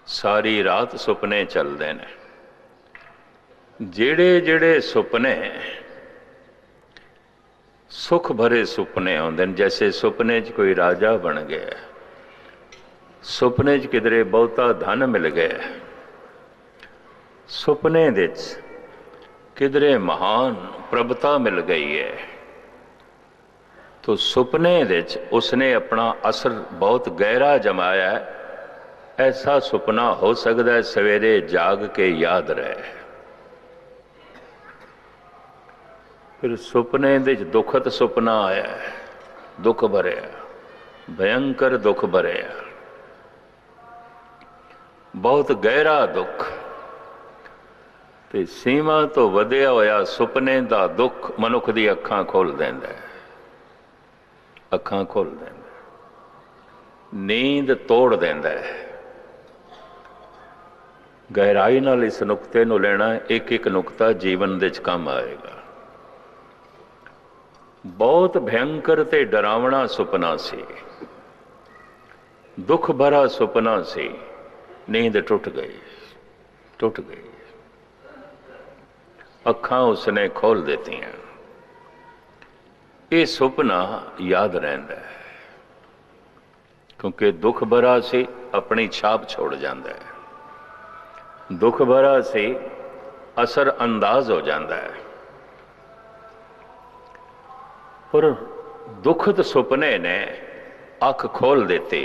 सारी रात सुपने चलते हैं। जेड़े जेड़े सुपने सुख भरे सुपने आते हैं, जैसे सुपने च कोई राजा बन गया, सुपने च किधरे बहुता धन मिल गया, सुपने दे किधरे महान प्रभुता मिल गई है, तो सुपने दे उसने अपना असर बहुत गहरा जमाया है। ऐसा सुपना हो सकता है सवेरे जाग के याद रहे। फिर सुपने दे दुखद सुपना आया है, दुख भरिया, भयंकर दुख भरिया, बहुत गहरा दुख। ते सीमा तो वधिया होया सुपने दा दुख मनुख दी अखां खोल देंदा है, अखां खोल देंदा, नींद तोड़ देंदा है। गहराई नाल इस नुकते नूं लेना, एक एक नुकता जीवन दे काम आएगा। बहुत भयंकर ते डरावना सुपना सी, दुख भरा सुपना सी। नींद टुट गई, टुट गई, अखां उसने खोल देती हैं। ये सुपना याद रहता है, क्योंकि दुख भरा सी, अपनी छाप छोड़ जाता है। दुख भरा सी, असर अंदाज हो जाता है। पर दुखद सुपने ने अख खोल देती।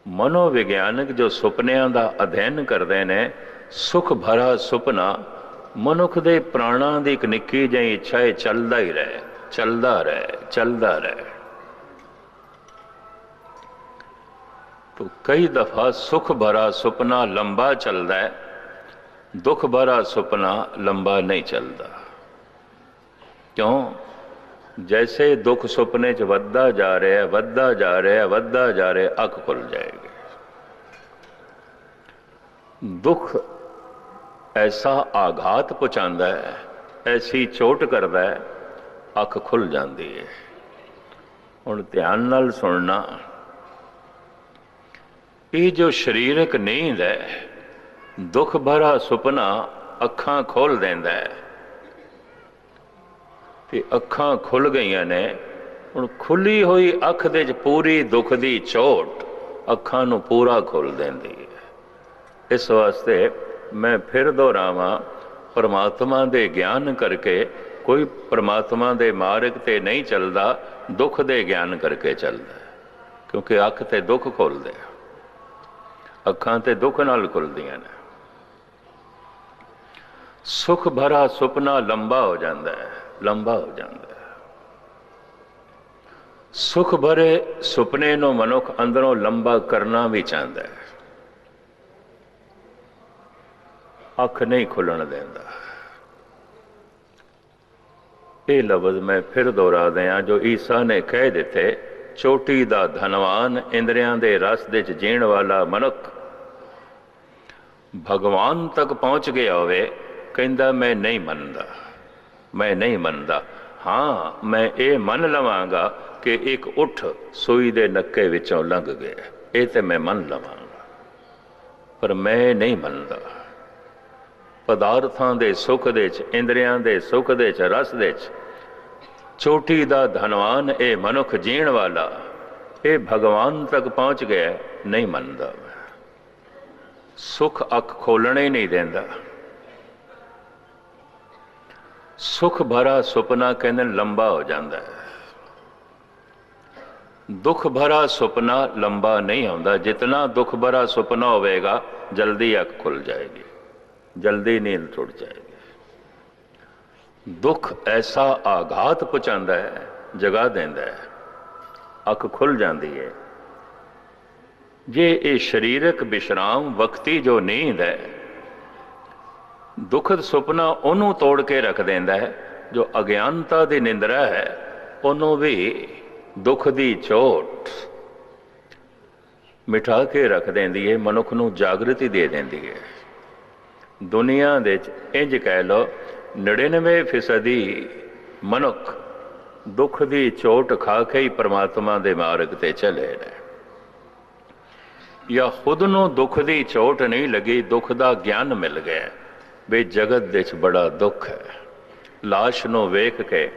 मनोविज्ञानक जो सुपनियां का अध्ययन करते हैं, सुख भरा सुपना मनुख दे प्राणा की एक निक्की जी इच्छा है, चलता ही रहे, चलता रहे, चलता रहे। तो कई दफा सुख भरा सुपना लंबा चलता है, दुख भरा सुपना लंबा नहीं चलता। क्यों? जैसे दुख सुपने च वधदा जा रहा है, वधदा जा रहा है, वधदा जा रहा है, अख खुल जाएगी। दुख ऐसा आघात पहुंचाता है, ऐसी चोट करता है, अख खुल जाती है। हुण ध्यान नाल सुनना, ये जो शरीरक नींद है, दुख भरा सुपना अखां खोल देंदा है। ते अखां खुल गई ने, हुण खुली हुई अख दे पूरी दुख दी चोट अखां नूं पूरा खोल देंदी है। इस वास्ते मैं फिर दोहरावां, परमात्मा दे ज्ञान करके कोई परमात्मा दे मार्ग ते नहीं चलता, दुख दे ज्ञान करके चलता है। क्योंकि अख ते दुख खोलदे, अखां ते दुख नाल खुलदियां ने। सुख भरा सुपना लंबा हो जाता है, लंबा हो जाता है। सुख भरे सुपने नूं मनुख अंदरों लंबा करना भी चाहता है, अख नहीं खुलण देंदा। ये लफ्ज मैं फिर दोहरा दियां जो ईसा ने कह दिते, चोटी दा धनवान, इंद्रियां दे रस दे जीण वाला मनुख भगवान तक पहुंच गया होवे, कहंदा मैं नहीं मनदा, मैं नहीं मनदा। हाँ, मैं ये मन लवांगा कि एक उठ सूई दे नक्के विचों लंघ गया, ये तो मैं मन लवांगा, पर मैं नहीं मनदा। पदार्थां दे सुख दे च, इंद्रियां दे सुख दे च, रस दे च चोटी दा धनवान ये मनुख जीण वाला, ये भगवान तक पहुंच गया, नहीं मनदा। सुख अख खोलने ही नहीं देंदा। सुख भरा सुपना कहने लंबा हो जाता है, दुख भरा सुपना लंबा नहीं होता। जितना दुख भरा सुपना होगा, जल्दी अख खुल जाएगी, जल्दी नींद टुट जाएगी। दुख ऐसा आघात पहुंचाता है, जगा देंदा है, अख खुल जाती है। जे ये शरीरक विश्राम वक्ती जो नींद है, दुखद सुपना उन्हों तोड़ के रख देंदा है। जो अज्ञानता की निंद्रा है, उन्हों भी दुख की चोट मिठा के रख देंदी है, मनुख नूं जागृति दे देंदी है। दुनिया दे इंज कह लो 99% मनुख दुख की चोट खा के ही परमात्मा के मार्ग ते चले ने। ਜਾਂ ਖੁਦ ਨੂੰ ਦੁੱਖ ਦੀ ਚੋਟ ਨਹੀਂ ਲੱਗੀ, ਦੁੱਖ ਦਾ ਗਿਆਨ ਮਿਲ ਗਿਆ ਵੀ ਜਗਤ ਦੇ ਵਿੱਚ ਬੜਾ ਦੁੱਖ ਹੈ। ਲਾਸ਼ ਨੂੰ ਵੇਖ ਕੇ,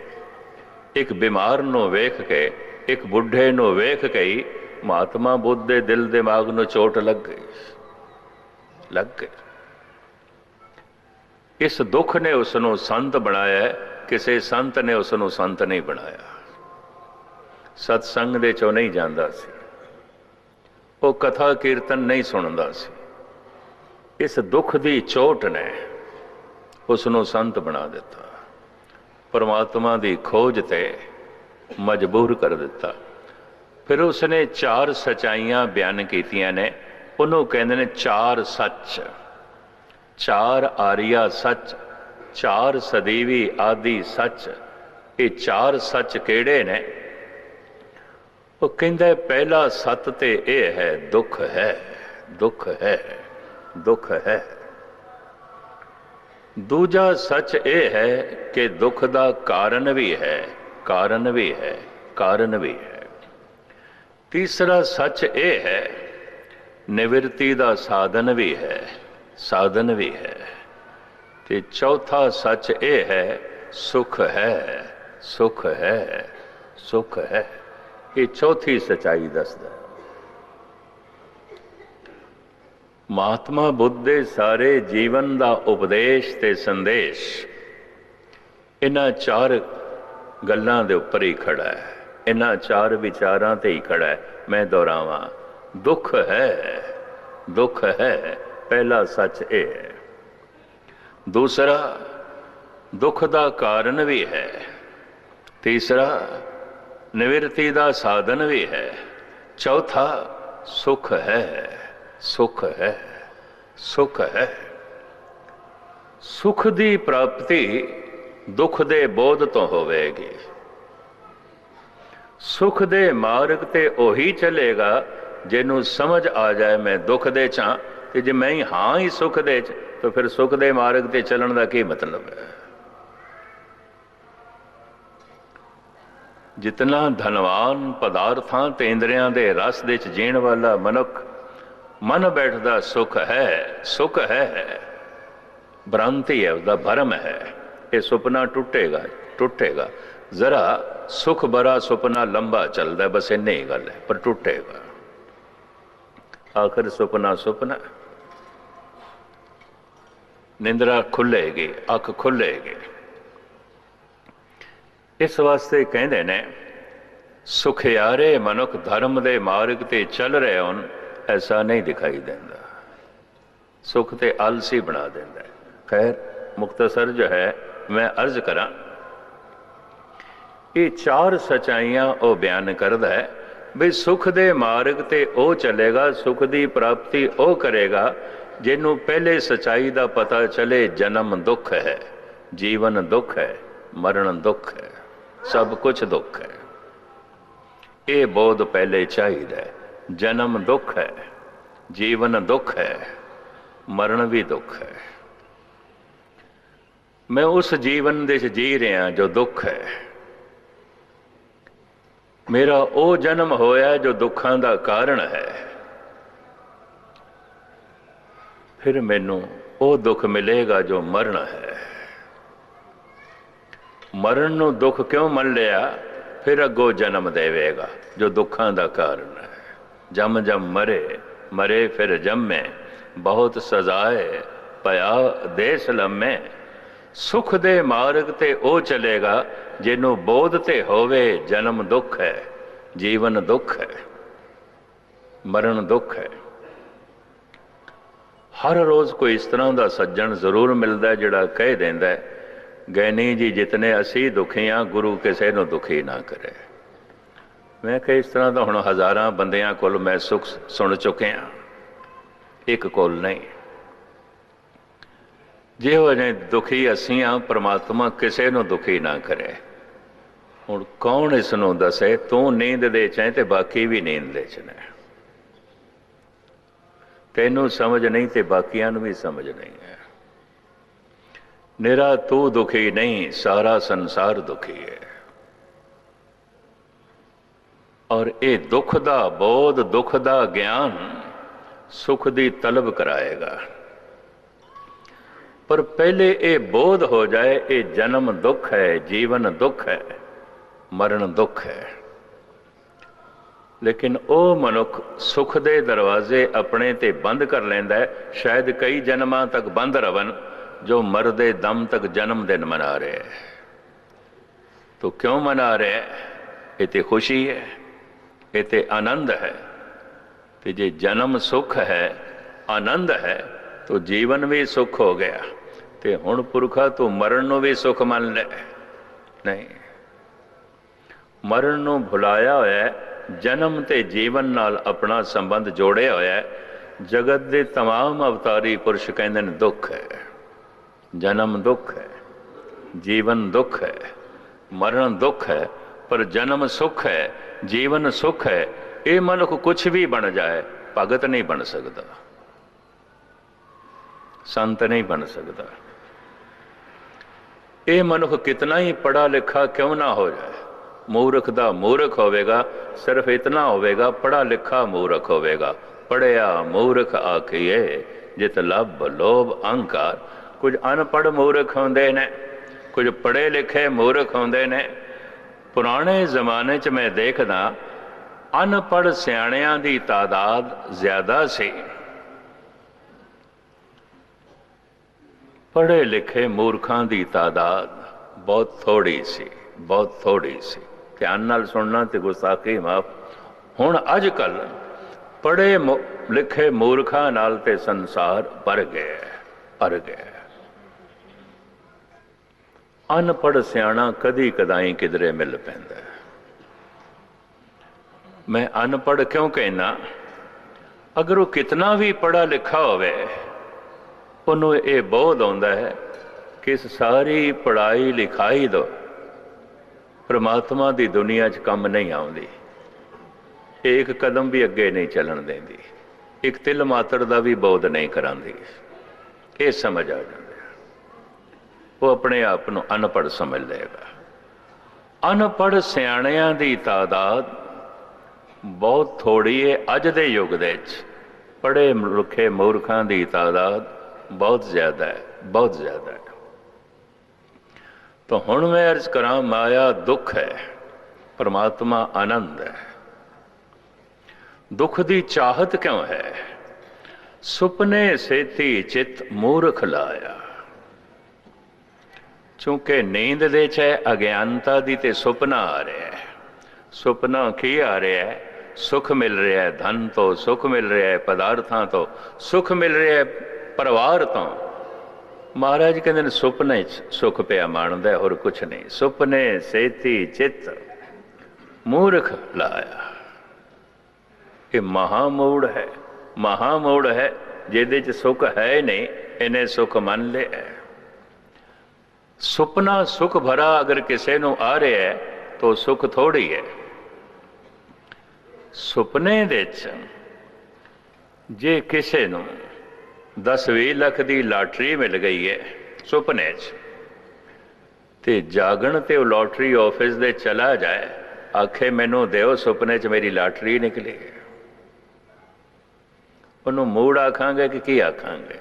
ਇੱਕ ਬਿਮਾਰ ਨੂੰ ਵੇਖ ਕੇ, ਇੱਕ ਬੁੱਢੇ ਨੂੰ ਵੇਖ ਕੇ ਹੀ ਮਹਾਤਮਾ ਬੁੱਧ ਦੇ ਦਿਲ ਦਿਮਾਗ ਨੂੰ ਚੋਟ ਲੱਗ ਗਈ। ਇਸ ਦੁੱਖ ਨੇ ਉਸ ਨੂੰ ਸੰਤ ਬਣਾਇਆ, ਕਿਸੇ ਸੰਤ ਨੇ ਉਸ ਨੂੰ ਸੰਤ ਨਹੀਂ ਬਣਾਇਆ। ਸਤਸੰਗ ਦੇ ਚੋਂ ਨਹੀਂ ਜਾਂਦਾ ਸੀ, ਉਹ ਕਥਾ ਕੀਰਤਨ ਨਹੀਂ ਸੁਣਦਾ ਸੀ। ਇਸ ਦੁੱਖ ਦੀ ਚੋਟ ਨੇ ਉਸ ਨੂੰ ਸੰਤ ਬਣਾ ਦਿੱਤਾ, ਪਰਮਾਤਮਾ ਦੀ ਖੋਜ ਤੇ ਮਜਬੂਰ ਕਰ ਦਿੱਤਾ। ਫਿਰ ਉਸਨੇ 4 ਸਚਾਈਆਂ ਬਿਆਨ ਕੀਤੀਆਂ ਨੇ, ਉਹਨੂੰ ਕਹਿੰਦੇ ਨੇ 4 ਸੱਚ, 4 ਆਰੀਆ ਸੱਚ, 4 ਸਦੀਵੀ ਆਦਿ ਸੱਚ। ਇਹ 4 ਸੱਚ ਕਿਹੜੇ ਨੇ? ਉਹ ਕਹਿੰਦਾ ਪਹਿਲਾ ਸੱਤ ਤੇ ਇਹ ਹੈ, ਦੁੱਖ ਹੈ, ਦੁੱਖ ਹੈ, ਦੁੱਖ ਹੈ। ਦੂਜਾ ਸੱਚ ਇਹ ਹੈ ਕਿ ਦੁੱਖ ਦਾ ਕਾਰਨ ਵੀ ਹੈ, ਕਾਰਨ ਵੀ ਹੈ, ਕਾਰਨ ਵੀ ਹੈ। ਤੀਸਰਾ ਸੱਚ ਇਹ ਹੈ ਨਿਵਰਤੀ ਦਾ ਸਾਧਨ ਵੀ ਹੈ, ਸਾਧਨ ਵੀ ਹੈ। ਤੇ ਚੌਥਾ ਸੱਚ ਇਹ ਹੈ ਸੁਖ ਹੈ, ਸੁਖ ਹੈ, ਸੁਖ ਹੈ। ਇਹ ਚੌਥੀ ਸਚਾਈ ਦੱਸਦਾ। ਮਹਾਤਮਾ ਬੁੱਧ ਦੇ ਸਾਰੇ ਜੀਵਨ ਦਾ ਉਪਦੇਸ਼ ਤੇ ਸੰਦੇਸ਼ ਇਹਨਾਂ 4 ਗੱਲਾਂ ਦੇ ਉੱਪਰ ਹੀ ਖੜਾ ਹੈ, ਇਹਨਾਂ 4 ਵਿਚਾਰਾਂ ਤੇ ਹੀ ਖੜਾ ਹੈ। ਮੈਂ ਦੁਹਰਾਵਾਂ, ਦੁੱਖ ਹੈ, ਦੁੱਖ ਹੈ, ਪਹਿਲਾ ਸੱਚ ਇਹ ਹੈ। ਦੂਸਰਾ ਦੁੱਖ ਦਾ ਕਾਰਨ ਵੀ ਹੈ। ਤੀਸਰਾ ਨਿਵਰਤੀ ਦਾ ਸਾਧਨ ਵੀ ਹੈ। ਚੌਥਾ ਸੁਖ ਹੈ, ਸੁਖ ਹੈ, ਸੁਖ ਹੈ। ਸੁਖ ਦੀ ਪ੍ਰਾਪਤੀ ਦੁੱਖ ਦੇ ਬੋਧ ਤੋਂ ਹੋਵੇਗੀ। ਸੁਖ ਦੇ ਮਾਰਗ ਤੇ ਉਹੀ ਚੱਲੇਗਾ ਜਿਹਨੂੰ ਸਮਝ ਆ ਜਾਏ ਮੈਂ ਦੁੱਖ ਦੇ ਚਾਂ, ਤੇ ਜੇ ਮੈਂ ਹਾਂ ਹੀ ਸੁਖ ਦੇ ਚ, ਤਾਂ ਫਿਰ ਸੁਖ ਦੇ ਮਾਰਗ ਤੇ ਚੱਲਣ ਦਾ ਕੀ ਮਤਲਬ ਹੈ? ਜਿਤਨਾ ਧਨਵਾਨ ਪਦਾਰਥਾਂ ਤੇ ਇੰਦਰੀਆਂ ਦੇ ਰਸ ਦੇ ਚ ਜੀਣ ਵਾਲਾ ਮਨੁੱਖ ਮਨ ਬੈਠਦਾ ਸੁਖ ਹੈ, ਸੁਖ ਹੈ, ਭ੍ਰਾਂਤੀ ਹੈ, ਉਹਦਾ ਭਰਮ ਹੈ। ਇਹ ਸੁਪਨਾ ਟੁੱਟੇਗਾ, ਟੁੱਟੇਗਾ। ਜ਼ਰਾ ਸੁਖ ਭਰਾ ਸੁਪਨਾ ਲੰਬਾ ਚੱਲਦਾ, ਬਸ ਇੰਨੀ ਹੀ ਗੱਲ ਹੈ, ਪਰ ਟੁੱਟੇਗਾ। ਆਖਰ ਸੁਪਨਾ ਸੁਪਨਾ, ਨਿੰਦਰਾ ਖੁੱਲੇਗੀ, ਅੱਖ ਖੁੱਲੇਗੀ। ਇਸ ਵਾਸਤੇ ਕਹਿੰਦੇ ਨੇ ਸੁਖਿਆਰੇ ਮਨੁੱਖ ਧਰਮ ਦੇ ਮਾਰਗ ਤੇ ਚੱਲ ਰਹੇ ਹੋਣ, ਐਸਾ ਨਹੀਂ ਦਿਖਾਈ ਦਿੰਦਾ। ਸੁਖ ਤੇ ਆਲਸੀ ਬਣਾ ਦਿੰਦਾ। ਖੈਰ ਮੁਖਤਸਰ ਜੋ ਹੈ ਮੈਂ ਅਰਜ਼ ਕਰਾਂ, ਇਹ 4 ਸਚਾਈਆਂ ਉਹ ਬਿਆਨ ਕਰਦਾ ਹੈ ਵੀ ਸੁਖ ਦੇ ਮਾਰਗ ਤੇ ਉਹ ਚੱਲੇਗਾ, ਸੁਖ ਦੀ ਪ੍ਰਾਪਤੀ ਉਹ ਕਰੇਗਾ ਜਿਹਨੂੰ ਪਹਿਲੇ ਸਚਾਈ ਦਾ ਪਤਾ ਚਲੇ। ਜਨਮ ਦੁੱਖ ਹੈ, ਜੀਵਨ ਦੁੱਖ ਹੈ, ਮਰਨ ਦੁੱਖ ਹੈ, ਸਭ ਕੁਝ ਦੁੱਖ ਹੈ। ਇਹ ਬੋਧ ਪਹਿਲੇ ਚਾਹੀਦਾ ਹੈ। ਜਨਮ ਦੁੱਖ ਹੈ, ਜੀਵਨ ਦੁੱਖ ਹੈ, ਮਰਨ ਵੀ ਦੁੱਖ ਹੈ। ਮੈਂ ਉਸ ਜੀਵਨ ਦੇ ਵਿੱਚ ਜੀ ਰਿਹਾ ਜੋ ਦੁੱਖ ਹੈ। ਮੇਰਾ ਉਹ ਜਨਮ ਹੋਇਆ ਜੋ ਦੁੱਖਾਂ ਦਾ ਕਾਰਨ ਹੈ। ਫਿਰ ਮੈਨੂੰ ਉਹ ਦੁੱਖ ਮਿਲੇਗਾ ਜੋ ਮਰਨ ਹੈ। ਮਰਨ ਨੂੰ ਦੁੱਖ ਕਿਉਂ ਮੰਨ ਲਿਆ? ਫਿਰ ਅੱਗੋਂ ਜਨਮ ਦੇਵੇਗਾ ਜੋ ਦੁੱਖਾਂ ਦਾ ਕਾਰਨ ਹੈ। ਜਮ ਜਮ ਮਰੇ, ਮਰੇ ਫਿਰ ਜੰਮੇ, ਬਹੁਤ ਸਜ਼ਾਏ ਪਿਆ ਦੇਸ ਲੰਮੇ। ਸੁਖ ਦੇ ਮਾਰਗ ਤੇ ਉਹ ਚਲੇਗਾ ਜਿਹਨੂੰ ਬੋਧ ਤੇ ਹੋਵੇ ਜਨਮ ਦੁੱਖ ਹੈ, ਜੀਵਨ ਦੁੱਖ ਹੈ, ਮਰਨ ਦੁੱਖ ਹੈ। ਹਰ ਰੋਜ਼ ਕੋਈ ਇਸ ਤਰ੍ਹਾਂ ਦਾ ਸੱਜਣ ਜ਼ਰੂਰ ਮਿਲਦਾ ਜਿਹੜਾ ਕਹਿ ਦਿੰਦਾ ਗੈਨੀ ਜੀ ਜਿਤਨੇ ਅਸੀਂ ਦੁਖੀ ਹਾਂ, ਗੁਰੂ ਕਿਸੇ ਨੂੰ ਦੁਖੀ ਨਾ ਕਰੇ। ਮੈਂ ਕਿਹਾ ਇਸ ਤਰ੍ਹਾਂ ਦਾ ਹੁਣ ਹਜ਼ਾਰਾਂ ਬੰਦਿਆਂ ਕੋਲ ਮੈਂ ਸੁਖ ਸੁਣ ਚੁੱਕਿਆ, ਇੱਕ ਕੋਲ ਨਹੀਂ। ਜਿਹੋ ਜਿਹੇ ਦੁਖੀ ਅਸੀਂ ਹਾਂ, ਪ੍ਰਮਾਤਮਾ ਕਿਸੇ ਨੂੰ ਦੁਖੀ ਨਾ ਕਰੇ। ਹੁਣ ਕੌਣ ਇਸ ਨੂੰ ਦੱਸੇ? ਤੂੰ ਨੀਂਦ ਦੇ ਚ ਹੈ ਤੇ ਬਾਕੀ ਵੀ ਨੀਂਦ ਦੇ ਚ ਨੇ। ਤੈਨੂੰ ਸਮਝ ਨਹੀਂ ਤੇ ਬਾਕੀਆਂ ਨੂੰ ਵੀ ਸਮਝ ਨਹੀਂ ਹੈ। ਨਿਰਾ ਤੂੰ ਦੁਖੀ ਨਹੀਂ, ਸਾਰਾ ਸੰਸਾਰ ਦੁਖੀ ਹੈ। ਔਰ ਇਹ ਦੁੱਖ ਦਾ ਬੋਧ, ਦੁੱਖ ਦਾ ਗਿਆਨ सुख दी तलब कराएगा। पर पहले ये बोध हो जाए ये जन्म दुख है, जीवन दुख है, मरण दुख है। लेकिन वह मनुख सुख दे दरवाजे अपने ते बंद कर लेंदा है। शायद कई जन्मां तक बंद रवन जो मरदे दम तक जन्मदिन मना रहे हैं। तो क्यों मना रहे हैं? ये तो खुशी है, ये तो आनंद है। तो जे जन्म सुख है, आनंद है, तो जीवन भी सुख हो गया। तो हुण पुरखा तू मरण नूं भी सुख मान ले। नहीं, मरण नूं भुलाया होया है, जन्म ते जीवन नाल अपना संबंध जोड़िया होया है। जगत दे तमाम अवतारी पुरुष कहंदे ने दुख है, जन्म दुख है, जीवन दुख है, मरण दुख है, पर जन्म सुख है, जीवन सुख है। ये मनुख कुछ भी बन जाए, भगत नहीं बन सकता, संत नहीं बन सकता। ये मनुख कितना ही पढ़ा लिखा क्यों ना हो जाए, मूर्ख दा मूर्ख होवेगा, सिर्फ इतना होवेगा पढ़ा लिखा मूर्ख होवेगा। पढ़िया मूर्ख आखिए जित लभ लोभ अहंकार। कुछ अनपढ़ मूर्ख होंदे ने, कुछ पढ़े लिखे मूर्ख होंदे ने। पुराने जमाने च मैं देखदा अनपढ़ सियाणियां दी तादाद ज्यादा सी, पढ़े लिखे मूर्खां दी तादाद बहुत थोड़ी सी, बहुत थोड़ी सी। ध्यान नाल सुनना ते गुस्ताखी माफ। हुण अजकल पढ़े लिखे मूर्खां नाल ते संसार भर गया, भर गया। अनपढ़ सियाणा कदी कदाई किधरे मिल पैंदा। मैं अनपढ़ क्यों कहना? अगर वो कितना भी पढ़ा लिखा होवे, उन्हों ये बोध आउंदा है कि इस सारी पढ़ाई लिखाई दो परमात्मा की दुनिया च कम नहीं आउंदी। एक कदम भी अगे नहीं चलन देंदी, एक तिल मात्र का भी बोध नहीं करांदी। ये समझ आ जाए, वो अपने आप को अनपढ़ समझ लेगा। अनपढ़ सियाणियां की तादाद बहुत थोड़ी है अज दे युग दे विच। पढ़े लिखे मूर्खां की तादाद बहुत ज्यादा है, बहुत ज्यादा है। तो हुण मैं अर्ज करा, माया दुख है, परमात्मा आनंद है। दुख की चाहत क्यों है? सुपने सेती चित मूर्ख लाया। चूंकि नींद दे च अज्ञानता दी ते सुपना आ रहा है। सुपना की आ रहा है? सुख मिल रहा है, धन तो सुख मिल रहा है, पदार्थां तो सुख मिल रहा है, परिवार तो। महाराज कहते हैं सुपने सुख पिया माणदा है, और कुछ नहीं। सुपने सेती चित मूर्ख लाया। ये महामूढ़ है, महामूढ़ है जिहदे च सुख है नहीं, इन्हें सुख मान ले है। सुपना सुख भरा अगर किसी नूं आ रहा है तो सुख थोड़ी है। सुपने दे च जे किसी नूं 10-20 लाख की लाटरी मिल गई है सुपने च, ते जागण ते लॉटरी ऑफिस दे चला जाए, आखे मैनू देओ सुपने च मेरी लाटरी निकली है, उन्होंने मूड आखांगे कि की आखांगे?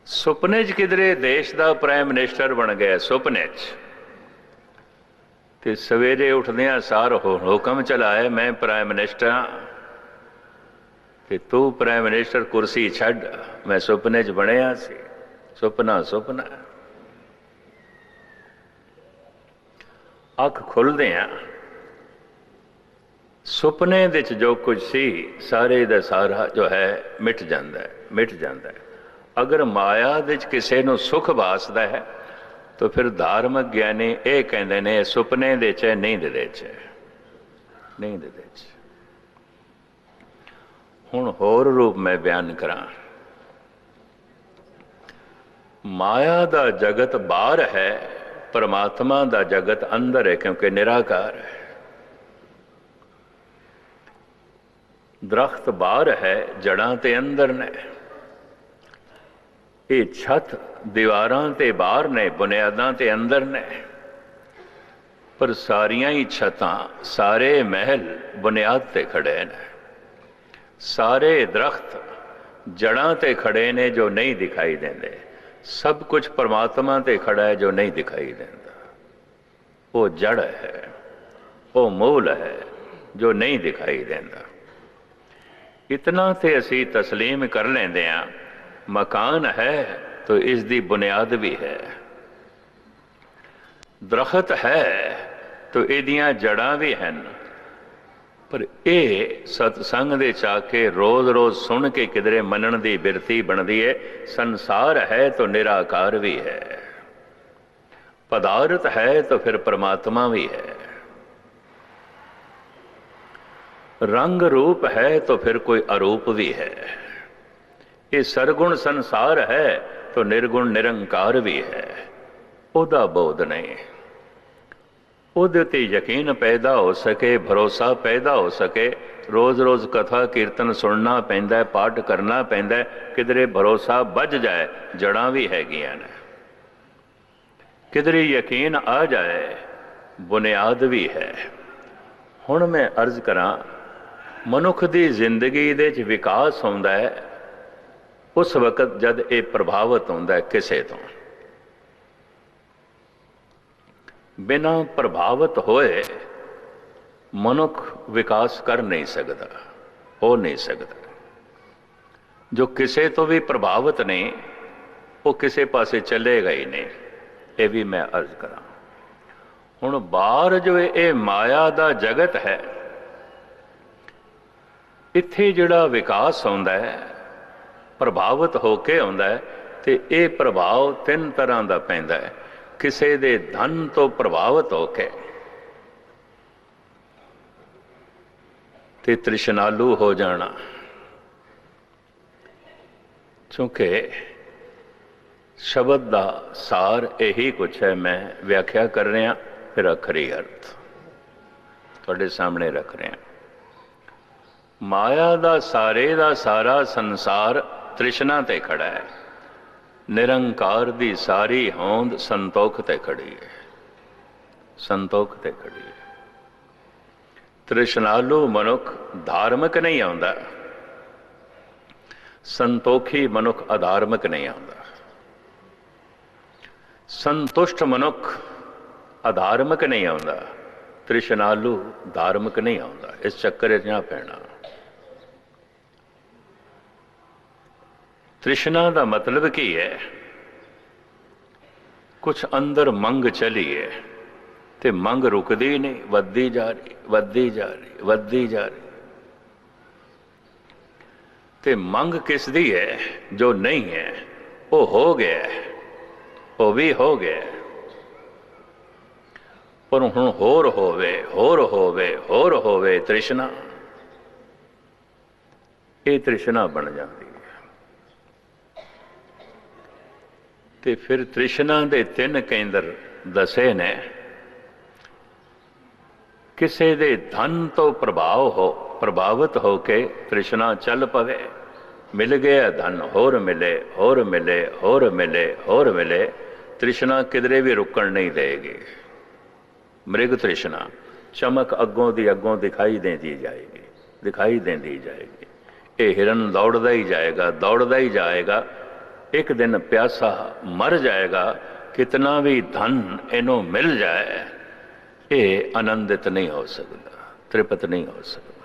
सुपने च किधरे देश का प्राइम मिनिस्टर बन गया सुपने च, ते सवेरे उठदियां सार हुक्म चलाए मैं प्राइम मिनिस्टर हाँ, ते तू प्राइम मिनिस्टर कुर्सी छड़, मैं सुपने च बनया सी। सुपना सुपना। अख खुलदियां सुपने दे च जो कुछ सी सारे दा सारा जो है मिट जाता है, मिट जाता है। अगर माया दे च किसी नूं सुख वासदा है तो फिर धार्मिक ज्ञानी ये कहते ने सुपने दे च नींद दे च, नींद दे च। हुण होर रूप में बयान करा। माया दा जगत बाहर है, परमात्मा दा जगत अंदर है, क्योंकि निराकार है। दरख्त बाहर है, जड़ां ते अंदर ने। ये छत दीवारां ते बाहर ने, बुनियादां ते अंदर ने। पर सारियां ही छतां, सारे महल बुनियाद ते खड़े ने। सारे दरख्त जड़ां ते खड़े ने जो नहीं दिखाई देंदे। सब कुछ परमात्मा ते खड़ा है जो नहीं दिखाई देंदा। वो जड़ है, वो मूल है जो नहीं दिखाई देंदा। इतना ते असी तस्लीम कर लेंदे हां, मकान है तो इसकी बुनियाद भी है, दरख्त है तो इहदियां जड़ां भी हैं। पर यह सतसंग दे चाके रोज रोज सुन के किधरे मनन की बिरती बनती है। संसार है तो निराकार भी है, पदार्थ है तो फिर परमात्मा भी है, रंग रूप है तो फिर कोई अरूप भी है। ये सरगुण संसार है तो निर्गुण निरंकार भी है। ओदा बोध नहीं, ਉਹਦੇ ਤੇ यकीन पैदा हो सके, भरोसा पैदा हो सके। रोज़ रोज़ कथा कीर्तन सुनना पैंदा है, पाठ करना पैंदा है, किधरे भरोसा बच जाए, जड़ां भी हैगियां ने, किधरे यकीन आ जाए, बुनियाद भी है। हुण मैं अर्ज करा, मनुख की जिंदगी दे च विकास होंदा है उस वक्त जद ये प्रभावित होंदा है किसे तो। बिना प्रभावित होए मनुख विकास कर नहीं सकता, हो नहीं सकता। जो किसी तो भी प्रभावित नहीं वो किसी पासे चलेगा ही नहीं। ये भी मैं अर्ज करा। हुण बाहर जो ये माया दा जगत है, इत्थे जिहड़ा विकास होंदा है प्रभावित होके होंदा है, ते ये प्रभाव तीन तरह का पैंदा है। किसी दे धन तो प्रभावित होके ते तृष्णालु हो जाना, क्योंकि शब्द का सार यही कुछ है। मैं व्याख्या कर रहा, फिर अखरी अर्थ तुहाडे सामने रख रहा। माया का सारे का सारा संसार तृष्णा ते खड़ा है। निरंकार दी सारी होंद संतोख ते खड़ी है, संतोख ते खड़ी है। तृष्णालु मनुख धार्मिक नहीं आंदा, संतोखी मनुख अधार्मिक नहीं आंदा। संतुष्ट मनुख अधार्मिक नहीं आंदा, तृष्णालु धार्मिक नहीं आंदा। इस चक्कर च ना पैना। तृष्णा का मतलब की है, कुछ अंदर मंग चली है ते मंग रुकदी नहीं, वधदी जा रही, वधदी जा रही, वधदी जा रही। ते मंग किस दी है? जो नहीं है वो हो गया है, वो भी हो गया है। पर हुण होर होवे, होर होवे, होर होवे तृष्णा, ये तृष्णा बन जाती है। ते फिर तृष्णा दे तीन केंद्र दसे ने। किसी दे धन तो प्रभाव हो, प्रभावित होके तृष्णा चल पवे। मिल गया धन, होर मिले, होर मिले, होर मिले, होर मिले। तृष्णा किधरे भी रुकण नहीं देगी। मृग तृष्णा चमक अगों दी अगों दिखाई देती जाएगी, दिखाई देती जाएगी। ये हिरन दौड़दा ही जाएगा, दौड़दा ही जाएगा। एक दिन प्यासा मर जाएगा। कितना भी धन इनू मिल जाए, ये आनंदित नहीं हो सकता, तृप्त नहीं हो सकता।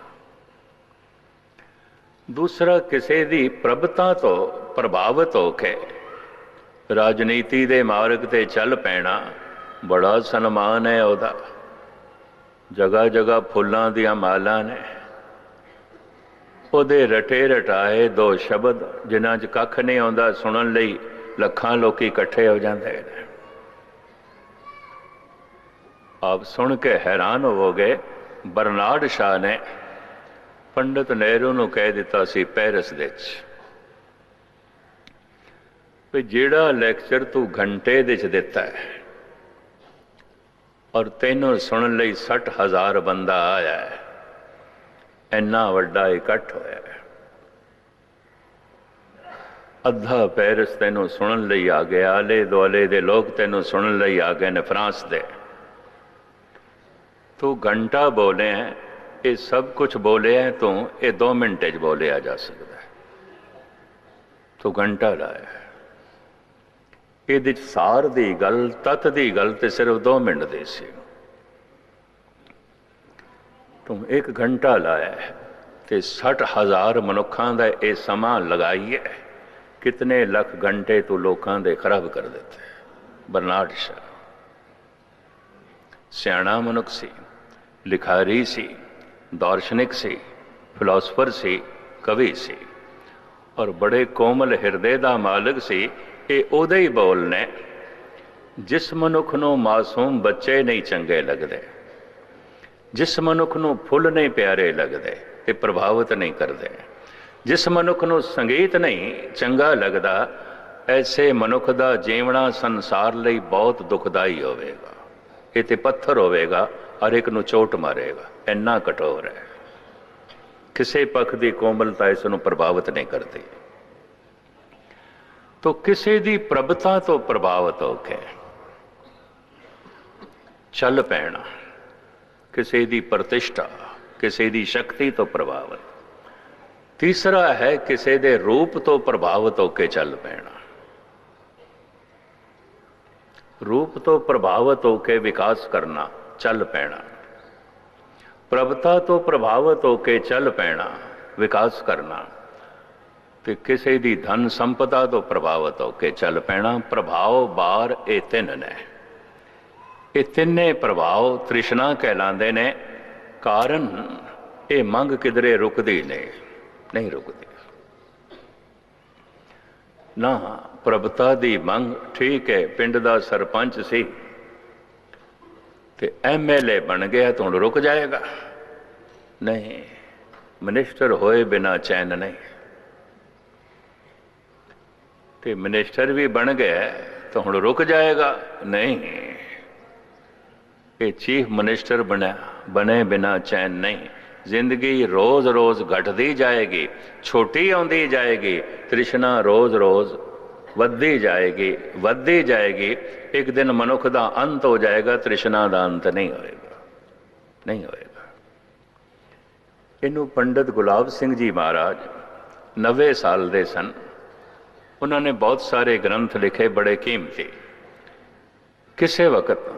दूसरा, किसी दी प्रभुता तो प्रभावित होके राजनीति दे मार्ग ते चल पैना, बड़ा सन्मान है उहदा। जगह जगह फुल्लां दियां मालां ने, ਉਹਦੇ रटे रटाए दो शब्द जिन्हां च कख नहीं आउंदा, सुनन लई लखां लोकी इकट्ठे हो जाते हैं। आप सुन के हैरान होवोगे। बरनार्ड शाह ने पंडित नेहरू नूं कह दिता सी पेरिस दे विच, भी जिहड़ा लैक्चर तू घंटे दे च दिता है और तैनूं सुनन लई 60,000 बंदा आया है, इन्ना वड्डा इकट्ठ होया है, अद्धा पेरिस तैनूं सुनन लई आ गया, आले दुआले दे लोग तैनूं सुनन लई आ गए ने फ्रांस दे। तू घंटा बोले ये सब कुछ बोलिया तो ये 2 मिनट च बोलिया जा सकता है, तो घंटा लाया। ये सार की गल, तत की गल तो सिर्फ 2 मिनट दी सी, तू 1 घंटा लाया तो 60,000 मनुखों का यह समा लगाइए, कितने लख घंटे तू लोगों के खराब कर देते। बरनार्ड शाह सियाणा मनुख सी, लिखारी सी, दार्शनिक सी, फिलोसफर सी, कवि सी और बड़े कोमल हिरदे का मालिक सी। ये उहदे ही बोल ने जिस मनुख नूं मासूम बच्चे नहीं चंगे लगते, जिस मनुख नूं फुल नहीं प्यारे लगते ते प्रभावित नहीं करते, जिस मनुख नूं संगीत नहीं चंगा लगता, ऐसे मनुख का जीवना संसार लई बहुत दुखदाई होवेगा। ये ते पत्थर होवेगा, हर एक नूं चोट मारेगा, इन्ना कठोर है। किसी पक्ष की कोमलता इसनूं प्रभावित नहीं करती। तो किसी की प्रभुता तो प्रभावित होके चल पैना, किसी की प्रतिष्ठा, किसी की शक्ति तो प्रभावित। तीसरा है किसी के रूप तो प्रभावित होके चल पैना। रूप तो प्रभावित होके विकास करना, चल पैना। प्रभुता तो प्रभावित होके चल पैना, विकास करना। तो किसी की धन संपदा तो प्रभावित होके चल पैना। प्रभाव बार ये 3 ने, ये 3 प्रभाव तृष्णा कहलाते ने। कारण ये मंग किधरे रुकती नहीं रुकती ना। प्रभुता की मंग ठीक है, पिंड का सरपंच सी ते MLA बन गया तो हुण रुक जाएगा? नहीं। मिनिस्टर होए बिना चैन नहीं। ते मिनिस्टर भी बन गया तो हुण रुक जाएगा? नहीं। ये चीफ मिनिस्टर बने बिना चैन नहीं। जिंदगी रोज रोज घटती जाएगी, छोटी आती जाएगी, तृष्णा रोज रोज वधदी जाएगी। एक दिन मनुख का अंत हो जाएगा, तृष्णा का अंत नहीं होएगा। इनू पंडित गुलाब सिंह जी महाराज 90 साल के सन। उन्होंने बहुत सारे ग्रंथ लिखे, बड़े कीमती। किसी वक्त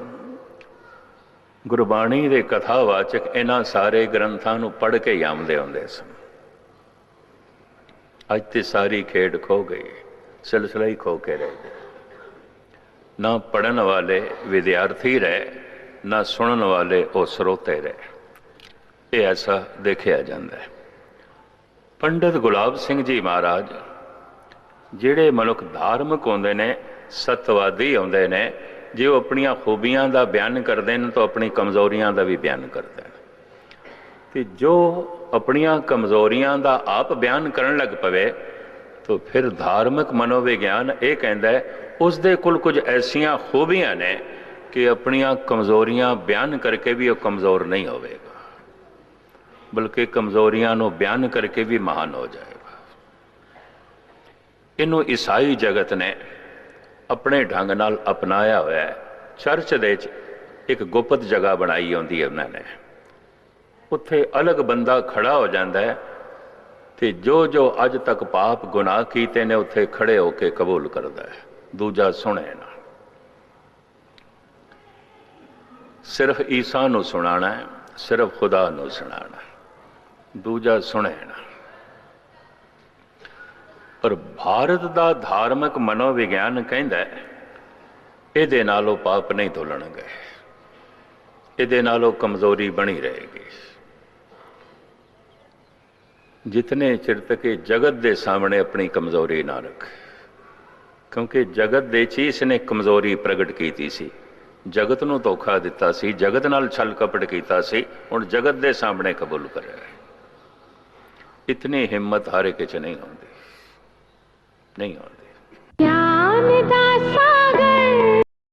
गुरबाणी के कथावाचक इन्हां सारे ग्रंथां नूं पढ़ के ही आउंदे हुंदे सन। अज ते सारी खेड खो गई, सिलसिला ही खो के रह गया। ना पढ़न वाले विद्यार्थी रहे, ना सुनन वाले वो श्रोते रहे। ये ऐसा देखा जाता है। पंडित गुलाब सिंह जी महाराज जिहड़े मनुख धार्मिक होंदे ने, सतवादी होंदे ने, जो अपनियां खूबियां का बयान करते हैं तो अपनी कमजोरियां का भी बयान करते हैं। तो जो अपनियां कमजोरियां का आप बयान करन लग पवे तो फिर धार्मिक मनोविज्ञान ये कहता है उस दे कुल कुछ ऐसियां खूबियां ने कि अपनियां कमजोरियां बयान करके भी वो कमज़ोर नहीं होवेगा, बल्कि कमजोरियां नूं बयान करके भी महान हो जाएगा। इनू ईसाई जगत ने अपने ढंग नाल अपनाया हुआ है। चर्च दे एक गुप्त जगह बनाई होंदी है उन्होंने, उत्थे अलग बंदा खड़ा हो जाता है तो जो अज तक पाप गुनाह कीते ने उत्थे खड़े होके कबूल करता है, दूजा सुने ना। सिर्फ ईसा नूं सुनाना है, सिर्फ खुदा नूं सुनाना, दूजा सुने ना। पर भारत का धार्मिक मनोविज्ञान कहता है इहदे नालों पाप नहीं धुलणगे, इहदे नालों कमजोरी बनी रहेगी। जितने चिर तक जगत के सामने अपनी कमजोरी ना रखे, क्योंकि जगत दे ची इसने कमजोरी प्रगट की सी, जगत नूं धोखा दिता सी, जगत नाल छल कपट कीता सी, हुण जगत के सामने कबूल करे। इतनी हिम्मत हर एक च नहीं होंदी, नहीं होंदी।